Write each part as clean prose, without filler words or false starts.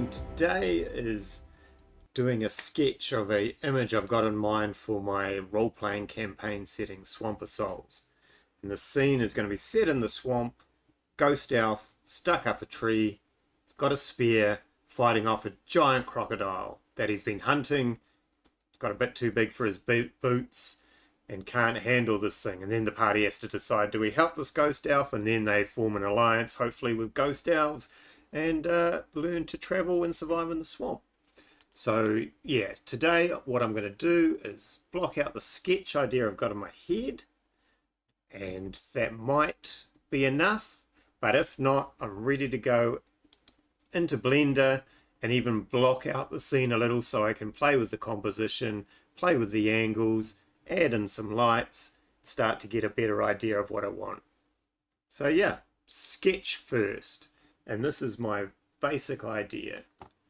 and today is doing a sketch of an image I've got in mind for my role-playing campaign setting, Swamp of Souls. And the scene is going to be set in the swamp, ghost elf stuck up a tree, he's got a spear, fighting off a giant crocodile that he's been hunting, got a bit too big for his boots, and can't handle this thing. And then the party has to decide, do we help this ghost elf? And then they form an alliance, hopefully with ghost elves, and learn to travel and survive in the swamp. So yeah, today what I'm going to do is block out the sketch idea I've got in my head, and that might be enough, but if not, I'm ready to go into Blender and even block out the scene a little so I can play with the composition, play with the angles, add in some lights, start to get a better idea of what I want. So yeah, sketch first. And this is my basic idea.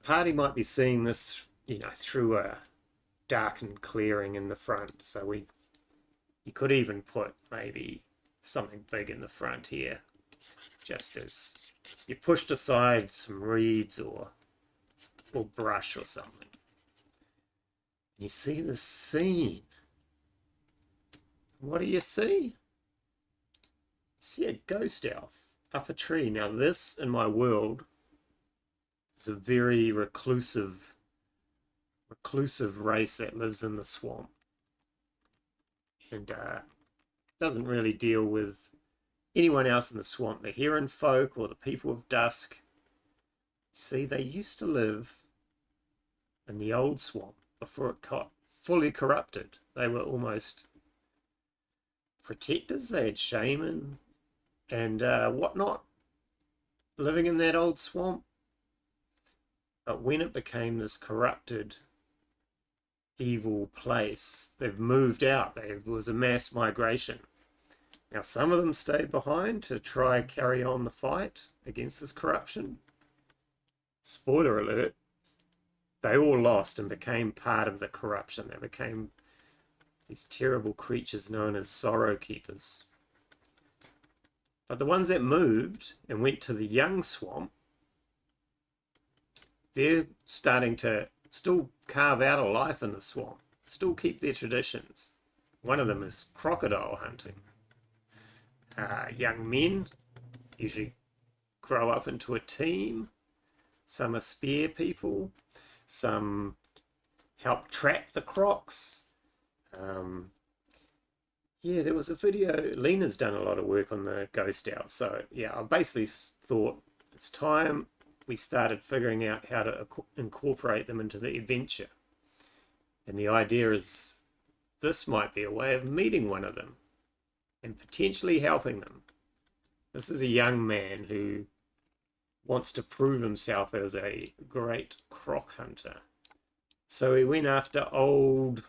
Party might be seeing this, through a darkened clearing in the front. So you could even put maybe something big in the front here, just as you pushed aside some reeds or brush or something. You see the scene. What do you see? You see a ghost elf up a tree. Now this, in my world, is a very reclusive race that lives in the swamp, and doesn't really deal with anyone else in the swamp, the heron folk or the people of dusk. See, they used to live in the old swamp before it got fully corrupted. They were almost protectors. They had shaman and whatnot living in that old swamp. But when it became this corrupted, evil place, they've moved out. There was a mass migration. Now some of them stayed behind to try carry on the fight against this corruption. Spoiler alert, they all lost and became part of the corruption. They became these terrible creatures known as sorrow keepers. But the ones that moved and went to the young swamp, they're starting to still carve out a life in the swamp, still keep their traditions. One of them is crocodile hunting. Young men usually grow up into a team. Some are spear people. Some help trap the crocs. Yeah, there was a video. Lena's done a lot of work on the ghost elf. So yeah, I basically thought it's time we started figuring out how to incorporate them into the adventure. And the idea is this might be a way of meeting one of them and potentially helping them. This is a young man who wants to prove himself as a great croc hunter. So he went after old,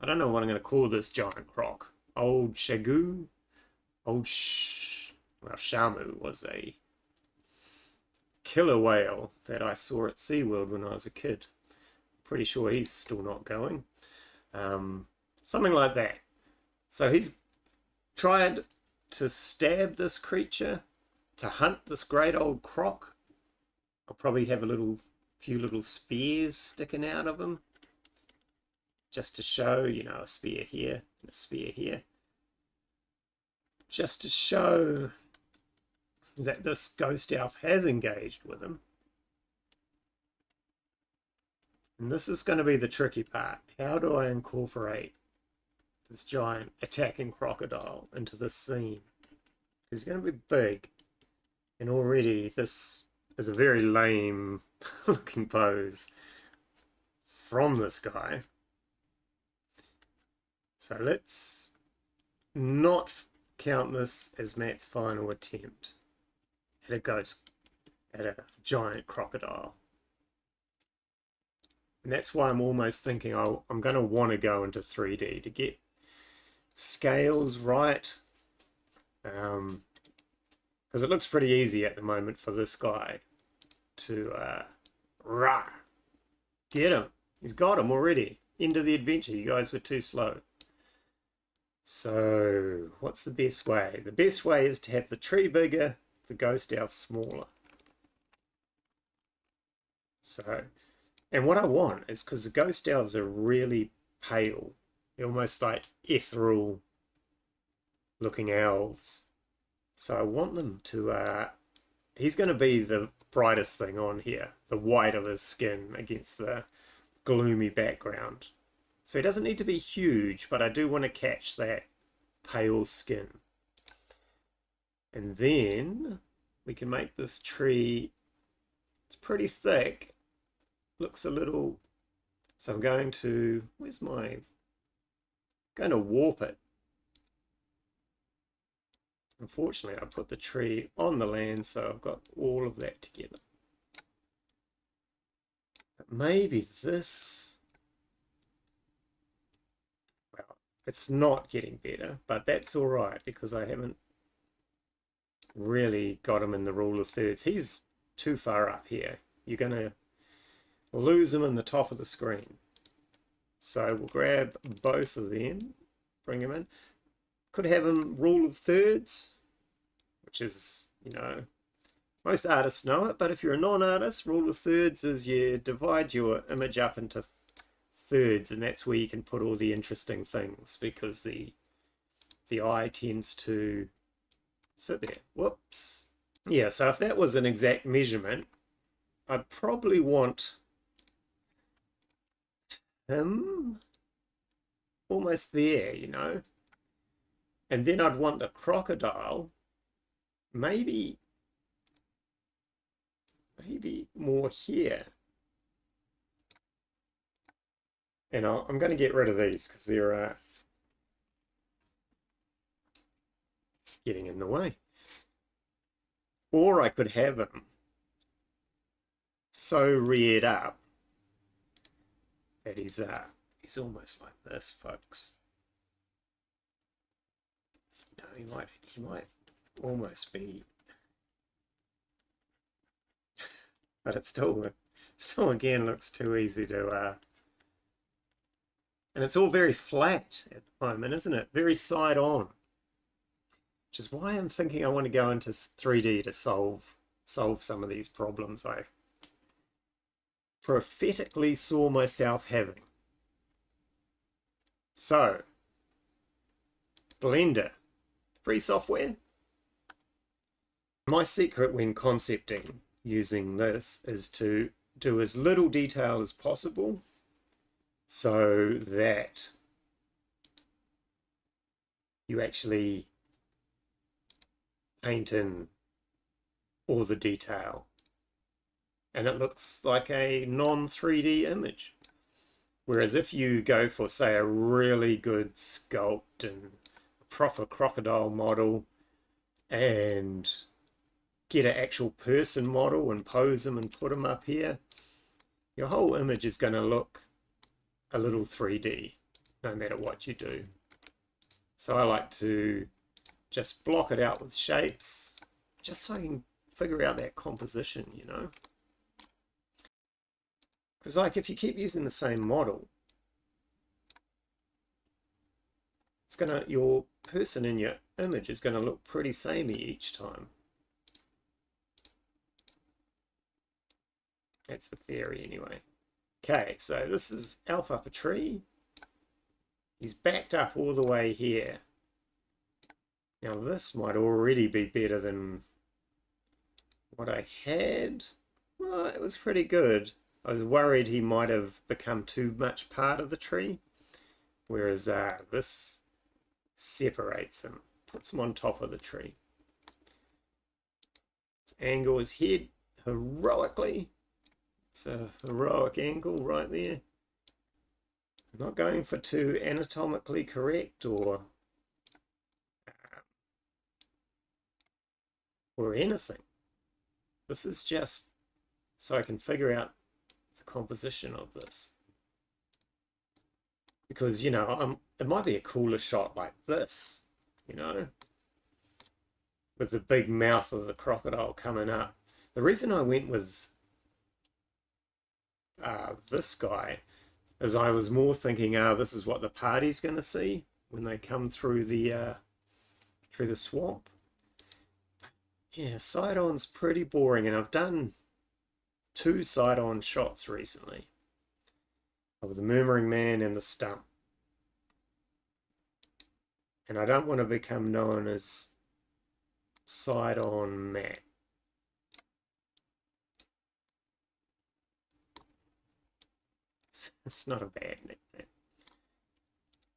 I don't know what I'm going to call this giant croc. Old Shagu, Shamu was a killer whale that I saw at SeaWorld when I was a kid. Pretty sure he's still not going. Something like that. So he's tried to stab this creature, to hunt this great old croc. I'll probably have a few little spears sticking out of him, just to show, a spear here and a spear here. Just to show that this ghost elf has engaged with him. And this is going to be the tricky part. How do I incorporate this giant attacking crocodile into this scene? He's going to be big, and already this is a very lame looking pose from this guy. So let's not count this as Matt's final attempt at a giant crocodile. And that's why I'm almost thinking I'm going to want to go into 3D to get scales right. Because it looks pretty easy at the moment for this guy to get him. He's got him already. End of the adventure. You guys were too slow. So what's the best way? The best way is to have the tree bigger, the ghost elf smaller. So, and what I want is, because the ghost elves are really pale, they're almost like ethereal looking elves. So I want them to, he's going to be the brightest thing on here, the white of his skin against the gloomy background. So he doesn't need to be huge, but I do want to catch that pale skin. And then we can make this tree, it's pretty thick, looks a little, so I'm going to, going to warp it. Unfortunately, I put the tree on the land, so I've got all of that together. But maybe this, well, it's not getting better, but that's all right because I haven't really got him in the rule of thirds. He's too far up here. You're going to lose him in the top of the screen. So we'll grab both of them, bring him in. Could have him rule of thirds, which is, you know, most artists know it, but if you're a non-artist, rule of thirds is you divide your image up into thirds, and that's where you can put all the interesting things, because the eye tends to sit there. Whoops. Yeah, so if that was an exact measurement, I'd probably want him almost there, you know. And then I'd want the crocodile maybe more here. And I'm going to get rid of these because they're getting in the way. Or I could have him so reared up that he's almost like this, folks. No, he might almost be, but it still again looks too easy to and it's all very flat at the moment, isn't it? Very side on, which is why I'm thinking I want to go into 3D to solve some of these problems I prophetically saw myself having. So, Blender, free software. My secret when concepting using this is to do as little detail as possible so that you actually paint in all the detail and it looks like a non-3D image. Whereas if you go for, say, a really good sculpt and a proper crocodile model and get an actual person model and pose them and put them up here, your whole image is going to look a little 3D no matter what you do. So I like to just block it out with shapes just so I can figure out that composition, you know. Because like if you keep using the same model, it's gonna, your person in your image is going to look pretty samey each time. That's the theory anyway. Okay, so this is Elf Up a Tree. He's backed up all the way here. Now this might already be better than what I had. Well, it was pretty good. I was worried he might have become too much part of the tree, whereas this separates him, puts him on top of the tree. Let's angle his head heroically. It's a heroic angle right there. I'm not going for too anatomically correct or anything. This is just so I can figure out the composition of this. Because, you know, it might be a cooler shot like this, you know, with the big mouth of the crocodile coming up. The reason I went with this guy is I was more thinking, this is what the party's going to see when they come through the swamp. Yeah, side-on's pretty boring, and I've done 2 side-on shots recently of the Murmuring Man and the Stump. And I don't want to become known as side-on Matt. It's not a bad nickname.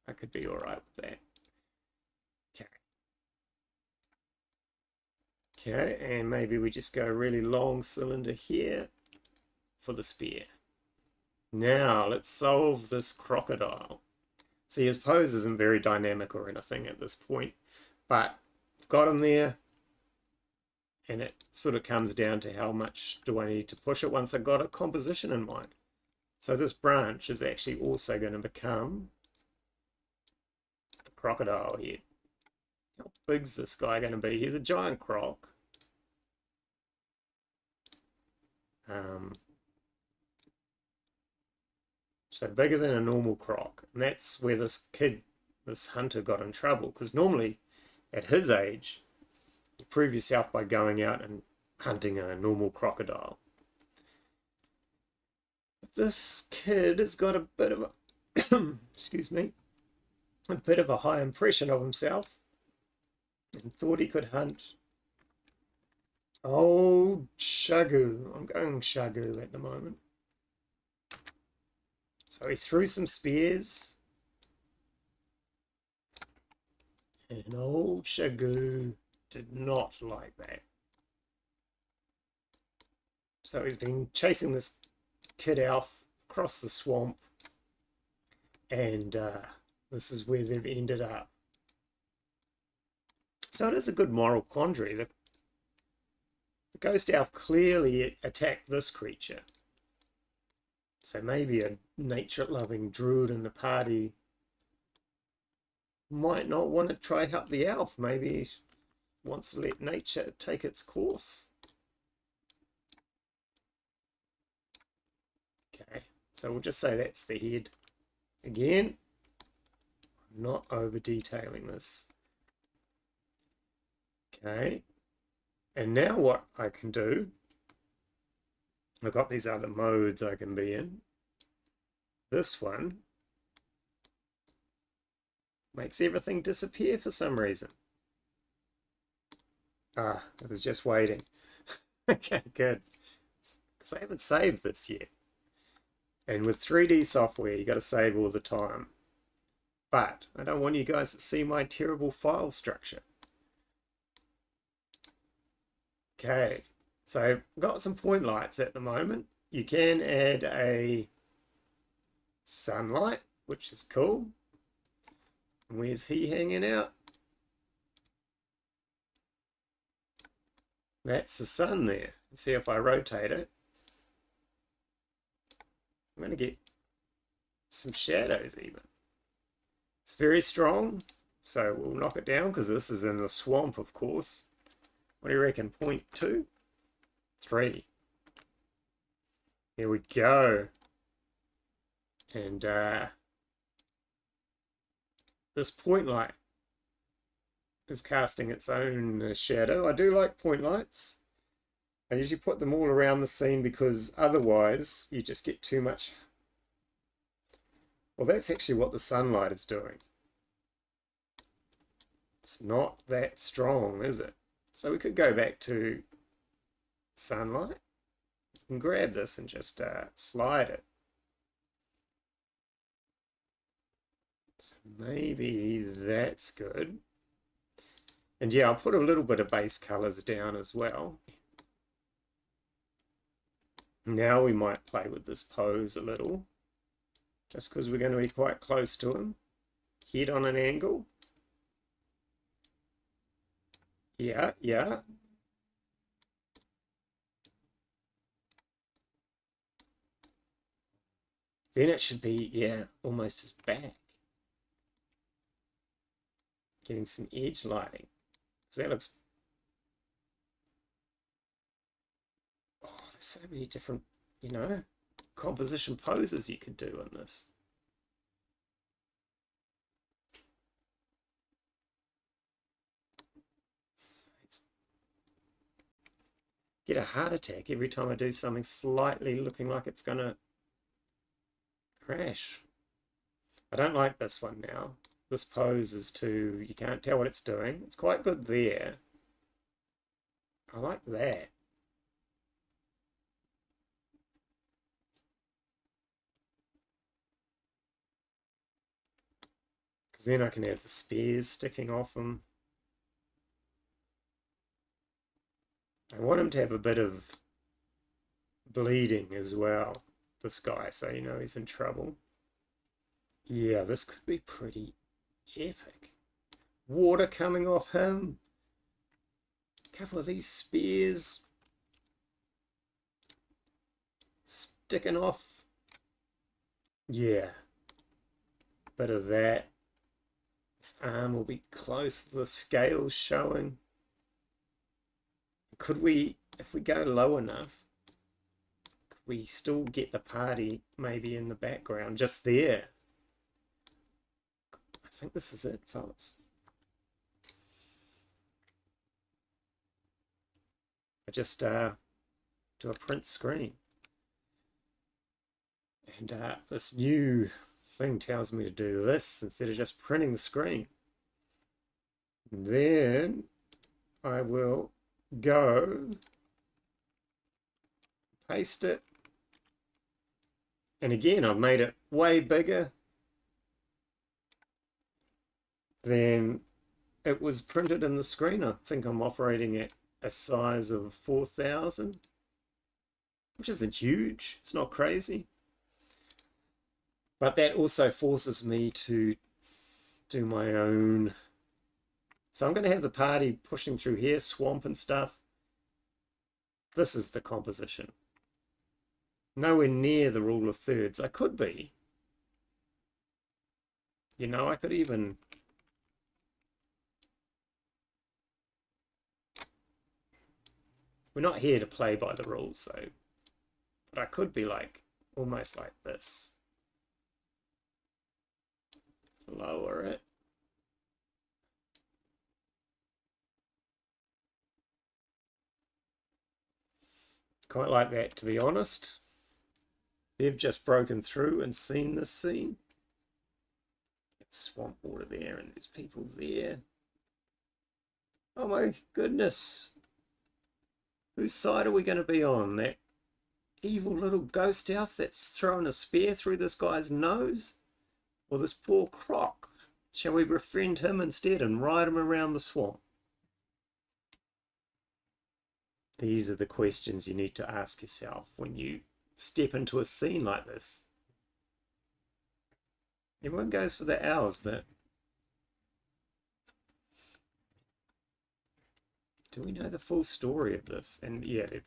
I could be alright with that. Okay. Okay, and maybe we just go a really long cylinder here for the spear. Now, let's solve this crocodile. See, his pose isn't very dynamic or anything at this point, but I've got him there, and it sort of comes down to how much do I need to push it once I've got a composition in mind. So this branch is actually also going to become the crocodile head. How big's this guy going to be? He's a giant croc. So bigger than a normal croc. And that's where this kid, this hunter, got in trouble. Because normally, at his age, you prove yourself by going out and hunting a normal crocodile. But this kid has got a bit of a, excuse me, a bit of a high impression of himself. And thought he could hunt old Shagu. I'm going Shagu at the moment. So he threw some spears. And old Shagu did not like that. So he's been chasing this kid Alf across the swamp. And this is where they've ended up. So it is a good moral quandary. The ghost elf clearly attacked this creature. So maybe a nature-loving druid in the party might not want to try help the elf. Maybe he wants to let nature take its course. Okay, so we'll just say that's the head. Again, I'm not over-detailing this. Okay, and now what I can do, I've got these other modes I can be in. This one makes everything disappear for some reason. Ah, I was just waiting. Okay, good. Because I haven't saved this yet. And with 3D software, you got to save all the time. But I don't want you guys to see my terrible file structure. Okay, so I've got some point lights at the moment. You can add a sunlight, which is cool. Where's he hanging out? That's the sun there. See if I rotate it. I'm going to get some shadows even. It's very strong, so we'll knock it down because this is in the swamp, of course. What do you reckon? 0.2? 3. Here we go. And this point light is casting its own shadow. I do like point lights. I usually put them all around the scene because otherwise you just get too much. Well, that's actually what the sunlight is doing. It's not that strong, is it? So we could go back to sunlight and grab this and just slide it. So maybe that's good. And yeah, I'll put a little bit of base colors down as well. Now we might play with this pose a little, just because we're going to be quite close to him. Head on an angle. Yeah, yeah. Then it should be, yeah, almost his back. Getting some edge lighting. So that looks... Oh, there's so many different, you know, composition poses you could do in this. get a heart attack every time I do something slightly looking like it's gonna crash. I don't like this one now. This pose is too, you can't tell what it's doing. It's quite good there. I like that. Because then I can have the spears sticking off him. I want him to have a bit of bleeding as well, this guy, so you know he's in trouble. Yeah, this could be pretty epic. Water coming off him. A couple of these spears sticking off. Yeah, bit of that. This arm will be close, the scales showing. Could we, if we go low enough, could we still get the party maybe in the background, just there? I think this is it, folks. I just do a print screen. And this new thing tells me to do this instead of just printing the screen. And then I will go paste it, and again I've made it way bigger than it was printed in the screen. I think I'm operating at a size of 4000, which isn't huge, it's not crazy, but that also forces me to do my own. So I'm going to have the party pushing through here, swamp and stuff. This is the composition. Nowhere near the rule of thirds. I could be. You know, I could even... We're not here to play by the rules, so... But I could be like, almost like this. Lower it. Quite like that, to be honest. They've just broken through and seen this scene. It's swamp water there and there's people there. Oh my goodness. Whose side are we going to be on? That evil little ghost elf that's throwing a spear through this guy's nose? Or this poor croc? Shall we befriend him instead and ride him around the swamp? These are the questions you need to ask yourself when you step into a scene like this. Everyone goes for the owls, but do we know the full story of this? And yeah, they've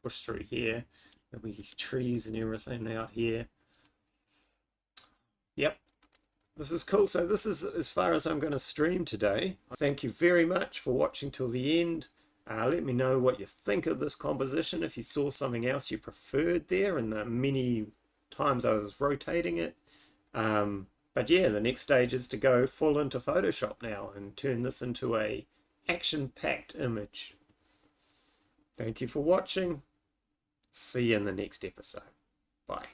pushed through here. There'll be trees and everything out here. Yep, this is cool. So this is as far as I'm going to stream today. Thank you very much for watching till the end. Let me know what you think of this composition, if you saw something else you preferred there in the many times I was rotating it. But yeah, the next stage is to go full into Photoshop now and turn this into a action-packed image. Thank you for watching. See you in the next episode. Bye.